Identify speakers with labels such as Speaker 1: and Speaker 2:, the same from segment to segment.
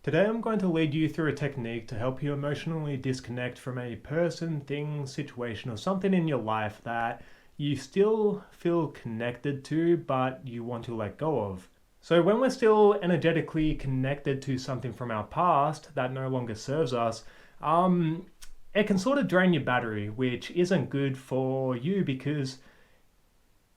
Speaker 1: Today I'm going to lead you through a technique to help you emotionally disconnect from a person, thing, situation, or something in your life that you still feel connected to, but you want to let go of. So when we're still energetically connected to something from our past that no longer serves us, it can sort of drain your battery, which isn't good for you because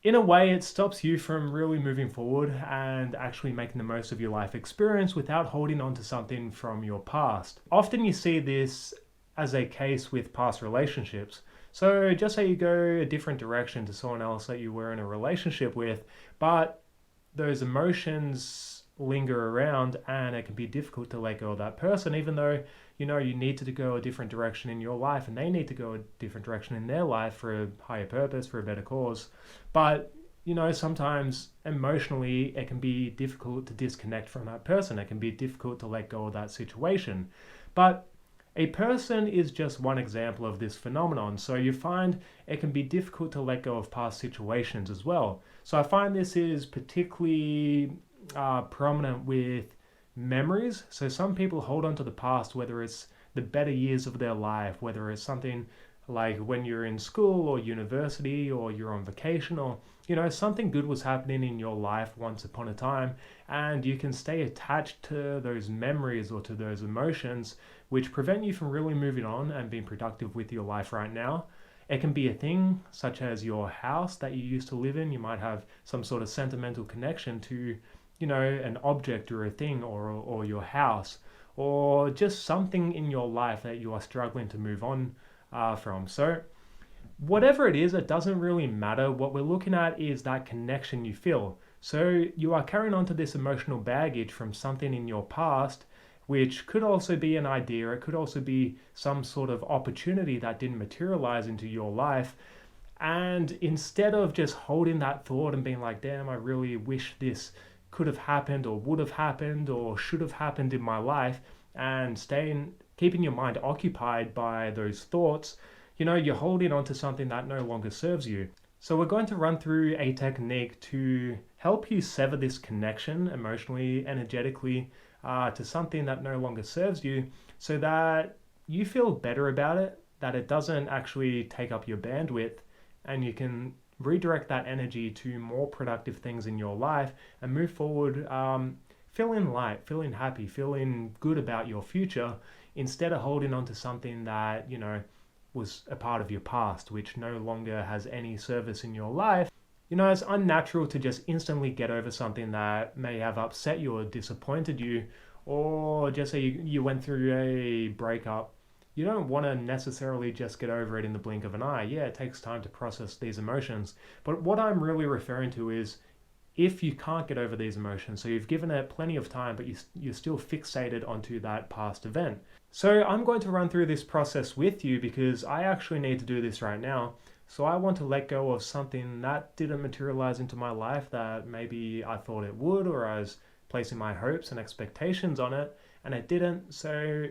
Speaker 1: in a way, it stops you from really moving forward and actually making the most of your life experience without holding on to something from your past. Often you see this as a case with past relationships. So just say you go a different direction to someone else that you were in a relationship with, but those emotions linger around and it can be difficult to let go of that person, even though you need to go a different direction in your life and they need to go a different direction in their life for a higher purpose, for a better cause. But sometimes emotionally it can be difficult to disconnect from that person. It can be difficult to let go of that situation. But a person is just one example of this phenomenon. So you find it can be difficult to let go of past situations as well. So I find this is particularly prominent with memories. So some people hold on to the past, whether it's the better years of their life, whether it's something like when you're in school or university or you're on vacation, or something good was happening in your life once upon a time, and you can stay attached to those memories or to those emotions, which prevent you from really moving on and being productive with your life right now. It can be a thing such as your house that you used to live in. You might have some sort of sentimental connection to an object or a thing, or your house, or just something in your life that you are struggling to move on from. So whatever it is, it doesn't really matter. What we're looking at is that connection you feel. So you are carrying on to this emotional baggage from something in your past, which could also be an idea. It could also be some sort of opportunity that didn't materialize into your life. And instead of just holding that thought and being like, damn, I really wish this could have happened or would have happened or should have happened in my life, and keeping your mind occupied by those thoughts, you're holding on to something that no longer serves you. So we're going to run through a technique to help you sever this connection emotionally, energetically, to something that no longer serves you, so that you feel better about it, that it doesn't actually take up your bandwidth, and you can redirect that energy to more productive things in your life and move forward, feeling light, feeling happy, feeling good about your future, instead of holding on to something that was a part of your past, which no longer has any service in your life. It's unnatural to just instantly get over something that may have upset you or disappointed you, or just say you went through a breakup. You don't want to necessarily just get over it in the blink of an eye. Yeah, it takes time to process these emotions. But what I'm really referring to is if you can't get over these emotions, so you've given it plenty of time, but you're still fixated onto that past event. So I'm going to run through this process with you because I actually need to do this right now. So I want to let go of something that didn't materialize into my life that maybe I thought it would, or I was placing my hopes and expectations on it, and it didn't. So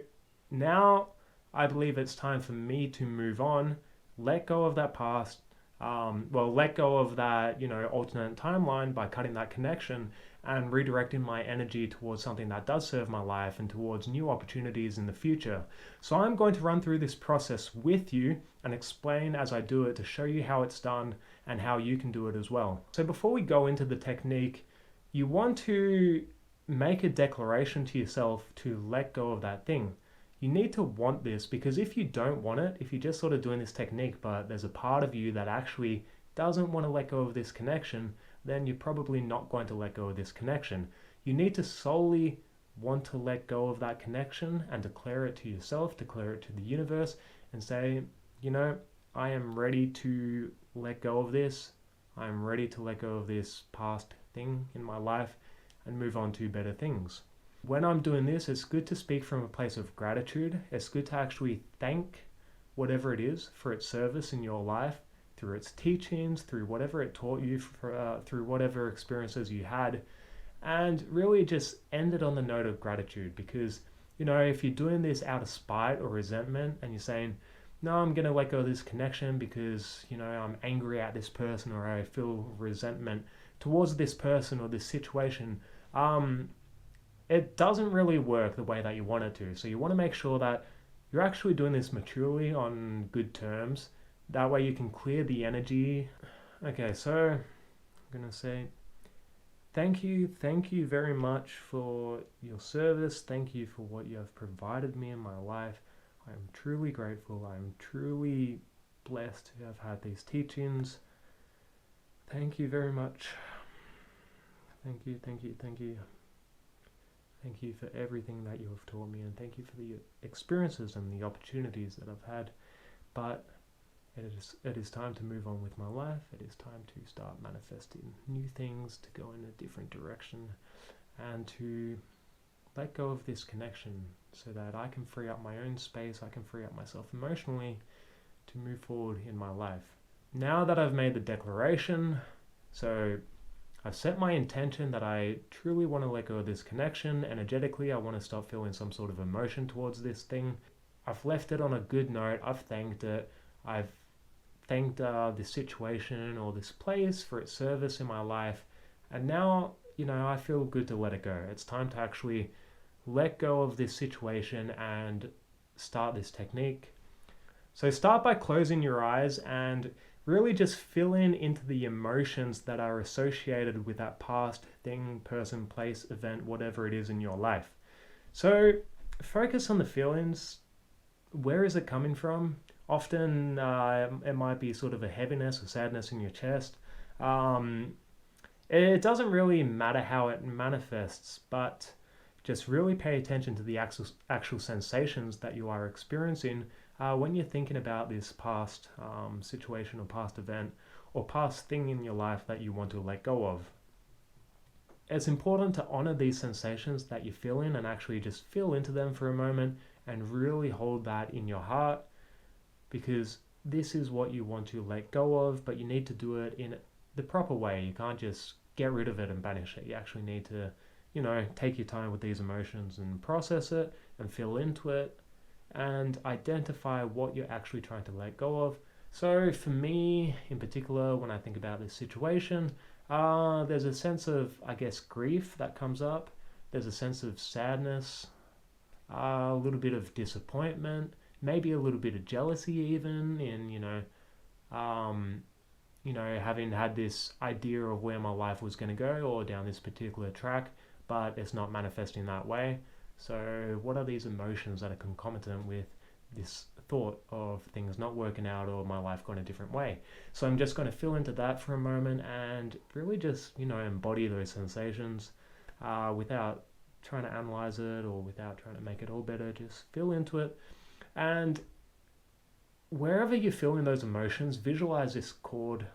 Speaker 1: now I believe it's time for me to move on, let go of that past, let go of that, alternate timeline by cutting that connection and redirecting my energy towards something that does serve my life and towards new opportunities in the future. So I'm going to run through this process with you and explain as I do it to show you how it's done and how you can do it as well. So before we go into the technique, you want to make a declaration to yourself to let go of that thing. You need to want this, because if you don't want it, if you're just sort of doing this technique, but there's a part of you that actually doesn't want to let go of this connection, then you're probably not going to let go of this connection. You need to solely want to let go of that connection and declare it to yourself, declare it to the universe, and say, I am ready to let go of this. I'm ready to let go of this past thing in my life and move on to better things. When I'm doing this, it's good to speak from a place of gratitude. It's good to actually thank whatever it is for its service in your life, through its teachings, through whatever it taught you, through whatever experiences you had, and really just end it on the note of gratitude. Because, if you're doing this out of spite or resentment and you're saying, no, I'm going to let go of this connection because, I'm angry at this person, or I feel resentment towards this person or this situation, it doesn't really work the way that you want it to. So you want to make sure that you're actually doing this maturely on good terms. That way you can clear the energy. Okay, so I'm going to say thank you very much for your service. Thank you for what you have provided me in my life. I am truly grateful. I am truly blessed to have had these teachings. Thank you very much. Thank you. Thank you for everything that you have taught me, and thank you for the experiences and the opportunities that I've had. But it is time to move on with my life. It is time to start manifesting new things, to go in a different direction, and to let go of this connection so that I can free up my own space, I can free up myself emotionally to move forward in my life. Now that I've made the declaration, so I've set my intention that I truly want to let go of this connection. Energetically, I want to start feeling some sort of emotion towards this thing. I've left it on a good note. I've thanked it. I've thanked this situation or this place for its service in my life. And now, I feel good to let it go. It's time to actually let go of this situation and start this technique. So start by closing your eyes and really just fill into the emotions that are associated with that past thing, person, place, event, whatever it is in your life. So focus on the feelings. Where is it coming from? Often it might be sort of a heaviness or sadness in your chest. It doesn't really matter how it manifests, but just really pay attention to the actual sensations that you are experiencing when you're thinking about this past situation or past event or past thing in your life that you want to let go of. It's important to honor these sensations that you're feeling and actually just feel into them for a moment and really hold that in your heart, because this is what you want to let go of, but you need to do it in the proper way. You can't just get rid of it and banish it. You actually need to, take your time with these emotions and process it and feel into it and identify what you're actually trying to let go of. So for me, in particular, when I think about this situation, there's a sense of, grief that comes up. There's a sense of sadness, a little bit of disappointment, maybe a little bit of jealousy even in, having had this idea of where my life was going to go or down this particular track, but it's not manifesting that way. So what are these emotions that are concomitant with this thought of things not working out or my life going a different way? So I'm just going to fill into that for a moment and really just, embody those sensations without trying to analyze it or without trying to make it all better. Just feel into it. And wherever you're feeling those emotions, visualize this cord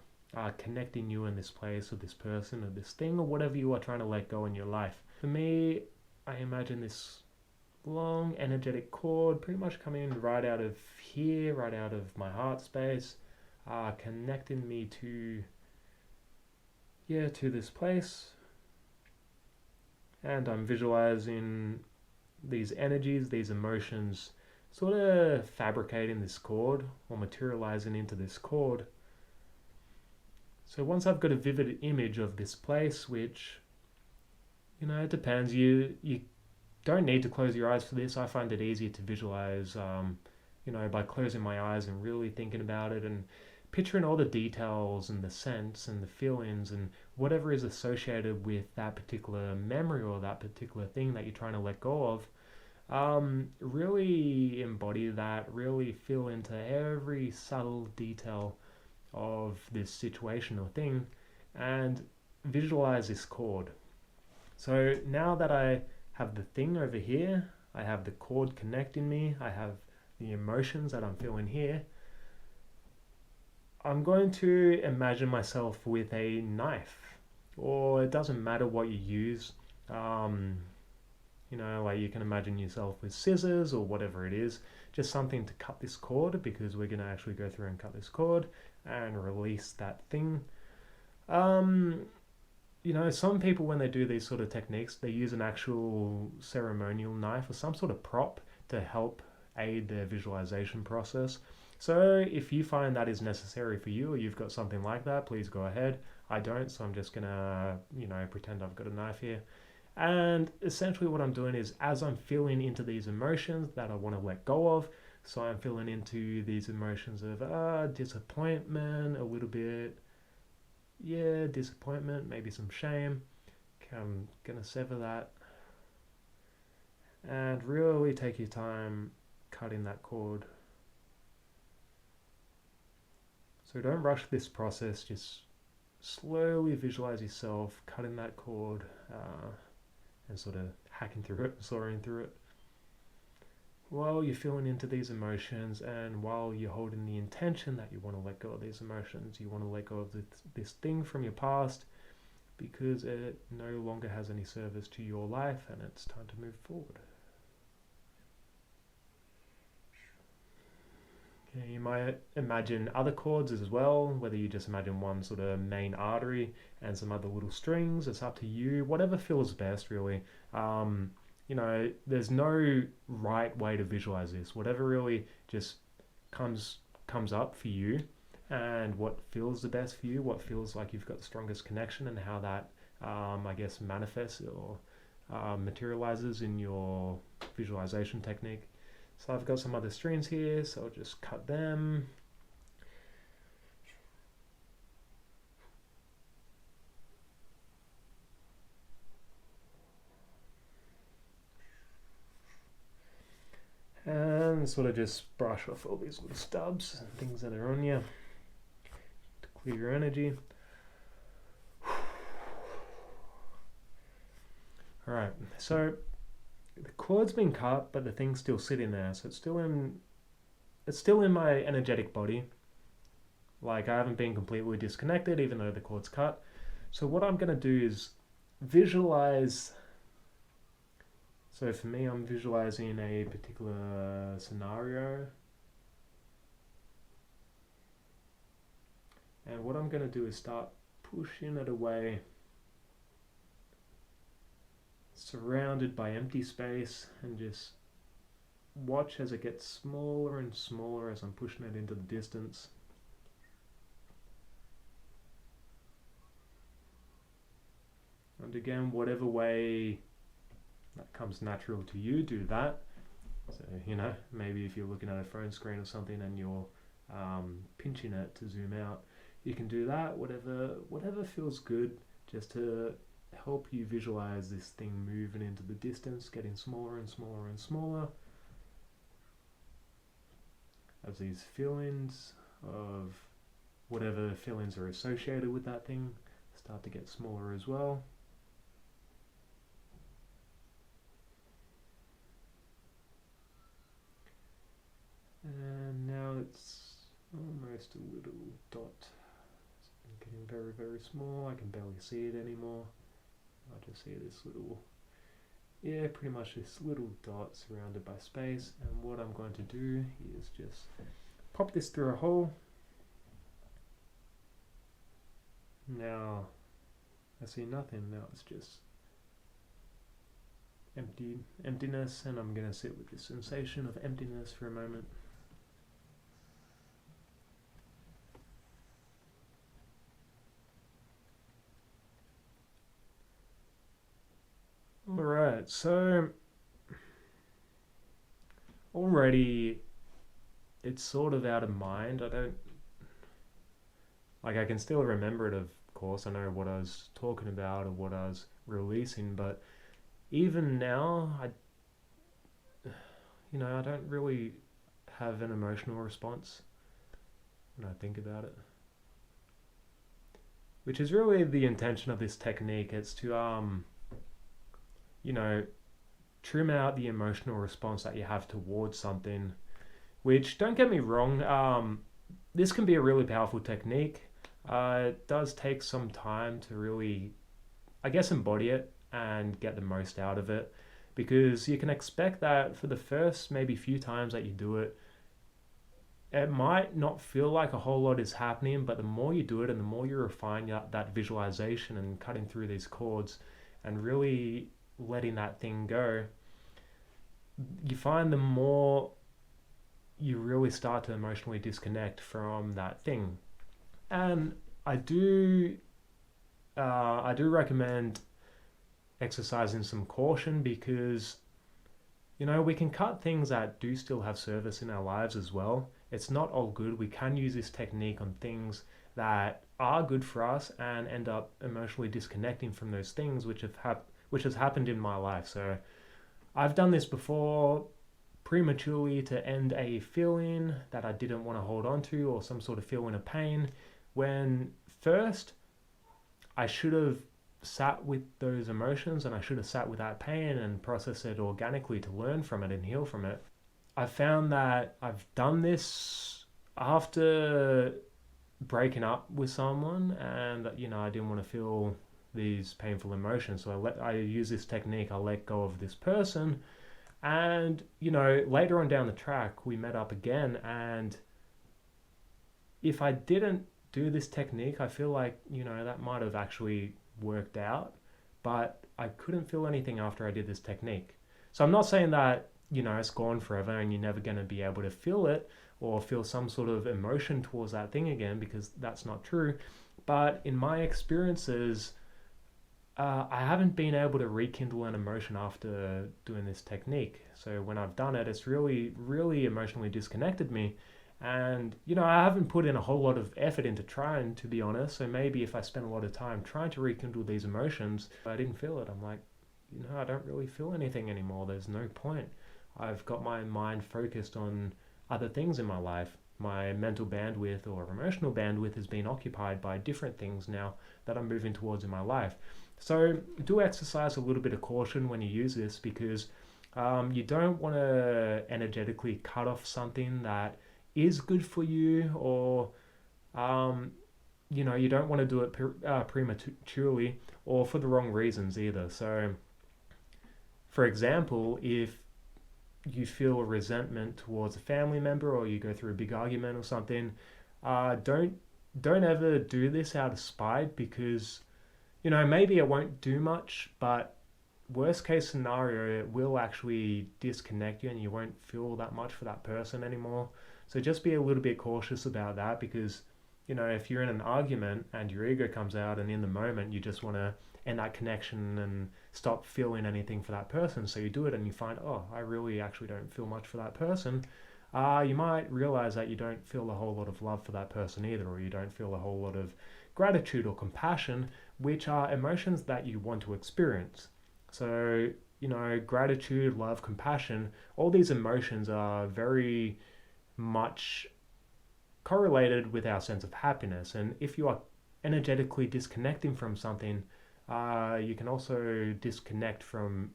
Speaker 1: connecting you in this place or this person or this thing or whatever you are trying to let go in your life. For me, I imagine this long energetic cord pretty much coming right out of here, right out of my heart space, connecting me to this place. And I'm visualizing these energies, these emotions, sort of fabricating this cord or materializing into this cord. So once I've got a vivid image of this place, which, it depends. You don't need to close your eyes for this. I find it easier to visualize, by closing my eyes and really thinking about it and picturing all the details and the sense and the feelings and whatever is associated with that particular memory or that particular thing that you're trying to let go of. Really embody that, really feel into every subtle detail of this situation or thing and visualize this cord. So now that I have the thing over here, I have the cord connecting me, I have the emotions that I'm feeling here, I'm going to imagine myself with a knife, or it doesn't matter what you use. You can imagine yourself with scissors or whatever it is, just something to cut this cord, because we're going to actually go through and cut this cord and release that thing. Some people, when they do these sort of techniques, they use an actual ceremonial knife or some sort of prop to help aid their visualization process. So if you find that is necessary for you or you've got something like that, please go ahead. I don't, so I'm just gonna, pretend I've got a knife here. And essentially, what I'm doing is as I'm feeling into these emotions that I want to let go of, so I'm feeling into these emotions of disappointment, a little bit, yeah, disappointment, maybe some shame. Okay, I'm gonna sever that and really take your time cutting that cord. So don't rush this process, just slowly visualize yourself cutting that cord and sort of hacking through it, sawing through it. While you're feeling into these emotions and while you're holding the intention that you want to let go of these emotions, you want to let go of this thing from your past because it no longer has any service to your life and it's time to move forward. Okay, you might imagine other cords as well, whether you just imagine one sort of main artery and some other little strings. It's up to you, whatever feels best, really. There's no right way to visualize this. Whatever really just comes up for you, and what feels the best for you, what feels like you've got the strongest connection, and how that, I guess, manifests or materializes in your visualization technique. So I've got some other strings here, so I'll just cut them. And sort of just brush off all these little stubs and things that are on you to clear your energy. Alright, so the cord's been cut, but the thing's still sitting there, so it's still in my energetic body. Like, I haven't been completely disconnected, even though the cord's cut. So what I'm going to do is visualize. So for me, I'm visualizing a particular scenario. And what I'm going to do is start pushing it away, surrounded by empty space, and just watch as it gets smaller and smaller as I'm pushing it into the distance. And again, whatever way that comes natural to you, do that. So, maybe if you're looking at a phone screen or something and you're pinching it to zoom out, you can do that, whatever feels good, just to help you visualize this thing moving into the distance, getting smaller and smaller and smaller, as these feelings of whatever feelings are associated with that thing start to get smaller as well. And now it's almost a little dot. It's getting very, very small. I can barely see it anymore. I just see this little, pretty much this little dot surrounded by space. And what I'm going to do is just pop this through a hole. Now I see nothing. Now it's just emptiness, and I'm going to sit with this sensation of emptiness for a moment. Alright, so already it's sort of out of mind. I can still remember it, of course. I know what I was talking about or what I was releasing, but even now, I don't really have an emotional response when I think about it. Which is really the intention of this technique. It's to, trim out the emotional response that you have towards something. Which, don't get me wrong, this can be a really powerful technique. It does take some time to really, I guess, embody it and get the most out of it, because you can expect that for the first maybe few times that you do it, it might not feel like a whole lot is happening, but the more you do it and the more you refine that visualization and cutting through these chords and really letting that thing go, you find the more you really start to emotionally disconnect from that thing. And I do recommend exercising some caution because, we can cut things that do still have service in our lives as well. It's not all good. We can use this technique on things that are good for us and end up emotionally disconnecting from those things which has happened in my life. So I've done this before prematurely to end a feeling that I didn't want to hold on to, or some sort of feeling of pain, when first I should have sat with those emotions and I should have sat with that pain and processed it organically to learn from it and heal from it. I found that I've done this after breaking up with someone, and I didn't want to feel these painful emotions, so I use this technique. I let go of this person, and later on down the track we met up again, and if I didn't do this technique, I feel like that might have actually worked out, but I couldn't feel anything after I did this technique. So I'm not saying that it's gone forever and you're never going to be able to feel it or feel some sort of emotion towards that thing again, because that's not true. But in my experiences, I haven't been able to rekindle an emotion after doing this technique. So when I've done it, it's really, really emotionally disconnected me. And, I haven't put in a whole lot of effort into trying, to be honest. So maybe if I spent a lot of time trying to rekindle these emotions, I didn't feel it. I'm like, I don't really feel anything anymore. There's no point. I've got my mind focused on other things in my life. My mental bandwidth or emotional bandwidth has been occupied by different things now that I'm moving towards in my life. So do exercise a little bit of caution when you use this, because you don't want to energetically cut off something that is good for you, or you don't want to do it prematurely or for the wrong reasons either. So for example, if you feel resentment towards a family member, or you go through a big argument or something, don't ever do this out of spite, because maybe it won't do much, but worst case scenario, it will actually disconnect you and you won't feel that much for that person anymore. So just be a little bit cautious about that, because if you're in an argument and your ego comes out and in the moment you just want to end that connection and stop feeling anything for that person, so you do it and you find, oh, I really actually don't feel much for that person, you might realize that you don't feel a whole lot of love for that person either, or you don't feel a whole lot of gratitude or compassion, which are emotions that you want to experience. So gratitude, love, compassion, all these emotions are very much correlated with our sense of happiness. And if you are energetically disconnecting from something, you can also disconnect from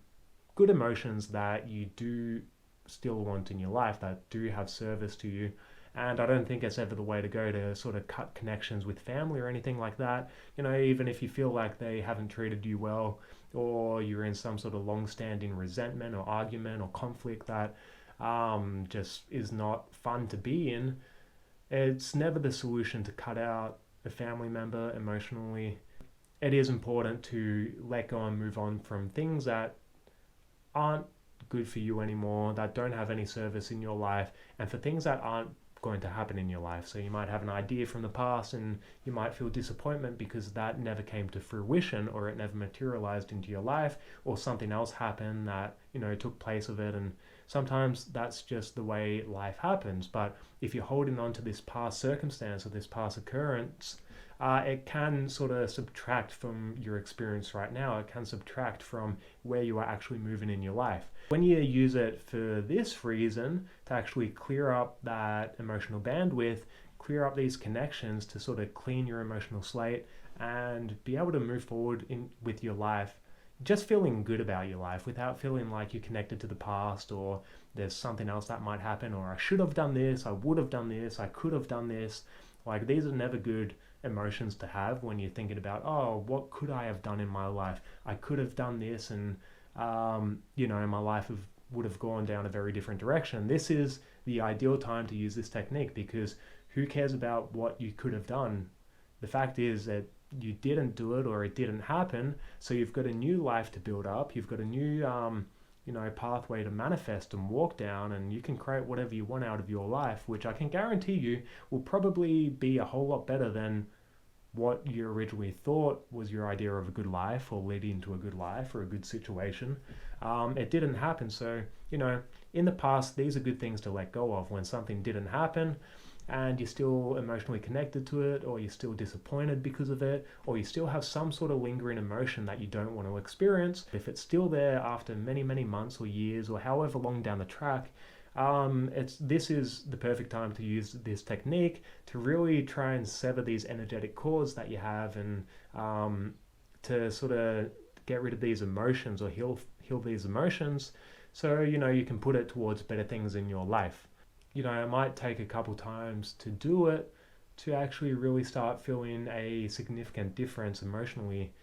Speaker 1: good emotions that you do still want in your life, that do have service to you. And I don't think it's ever the way to go to sort of cut connections with family or anything like that. Even if you feel like they haven't treated you well, or you're in some sort of long-standing resentment or argument or conflict that just is not fun to be in, it's never the solution to cut out a family member emotionally. It is important to let go and move on from things that aren't good for you anymore, that don't have any service in your life, and for things that aren't going to happen in your life. So you might have an idea from the past and you might feel disappointment because that never came to fruition, or it never materialized into your life, or something else happened that took place of it. And sometimes that's just the way life happens. But if you're holding on to this past circumstance or this past occurrence, it can sort of subtract from your experience right now. It can subtract from where you are actually moving in your life. When you use it for this reason, to actually clear up that emotional bandwidth, clear up these connections, to sort of clean your emotional slate and be able to move forward with your life, just feeling good about your life without feeling like you're connected to the past, or there's something else that might happen, or I should have done this, I would have done this, I could have done this. Like, these are never good emotions to have when you're thinking about, oh, what could I have done in my life? I could have done this, and my life would have gone down a very different direction. This is the ideal time to use this technique, because who cares about what you could have done? The fact is that you didn't do it, or it didn't happen, so you've got a new life to build up. You've got a new pathway to manifest and walk down, and you can create whatever you want out of your life, which I can guarantee you will probably be a whole lot better than what you originally thought was your idea of a good life or leading to a good life or a good situation, it didn't happen. So, in the past, these are good things to let go of. When something didn't happen and you're still emotionally connected to it, or you're still disappointed because of it, or you still have some sort of lingering emotion that you don't want to experience, if it's still there after many, many months or years or however long down the track, this is the perfect time to use this technique to really try and sever these energetic cords that you have, and to sort of get rid of these emotions or heal these emotions, so you can put it towards better things in your life. It might take a couple times to do it to actually really start feeling a significant difference emotionally.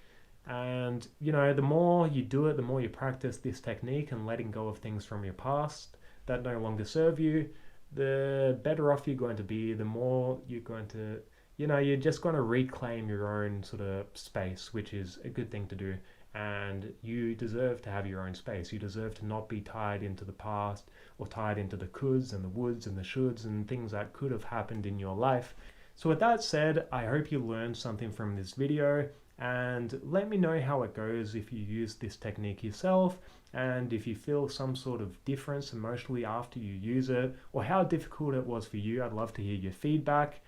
Speaker 1: And the more you do it, the more you practice this technique and letting go of things from your past that no longer serve you, the better off you're going to be, the more you're going to, you're just going to reclaim your own sort of space, which is a good thing to do. And you deserve to have your own space. You deserve to not be tied into the past or tied into the coulds and the woulds and the shoulds and things that could have happened in your life. So with that said, I hope you learned something from this video, and let me know how it goes if you use this technique yourself, and if you feel some sort of difference emotionally after you use it, or how difficult it was for you. I'd love to hear your feedback.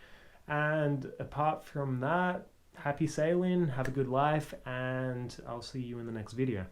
Speaker 1: And apart from that, happy sailing, have a good life, and I'll see you in the next video.